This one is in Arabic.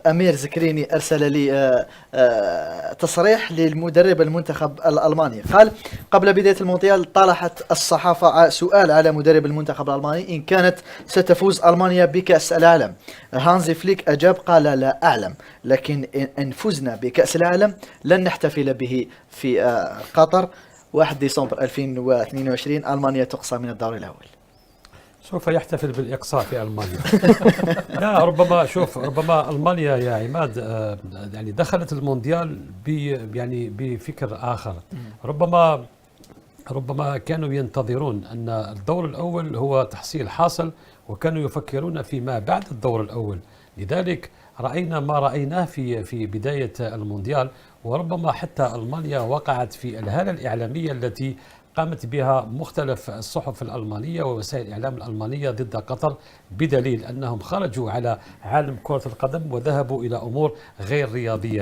أمير زكريني أرسل لي تصريح للمدرب المنتخب الألماني. قال: قبل بداية المونديال طرحت الصحافة سؤال على مدرب المنتخب الألماني إن كانت ستفوز ألمانيا بكأس العالم. هانزي فليك أجاب قال: لا أعلم، لكن إن فزنا بكأس العالم لن نحتفل به في قطر. 1 ديسمبر 2022 ألمانيا تقصى من الدور الأول. سوف يحتفل بالإقصاء في ألمانيا. لا، ربما شوف، ربما ألمانيا يا عماد يعني دخلت المونديال يعني بفكر آخر. ربما كانوا ينتظرون أن الدور الأول هو تحصيل حاصل، وكانوا يفكرون فيما بعد الدور الأول. لذلك رأينا ما رأيناه في بداية المونديال، وربما حتى ألمانيا وقعت في الهالة الإعلامية التي قامت بها مختلف الصحف الألمانية ووسائل الإعلام الألمانية ضد قطر، بدليل أنهم خرجوا على عالم كرة القدم وذهبوا إلى أمور غير رياضية.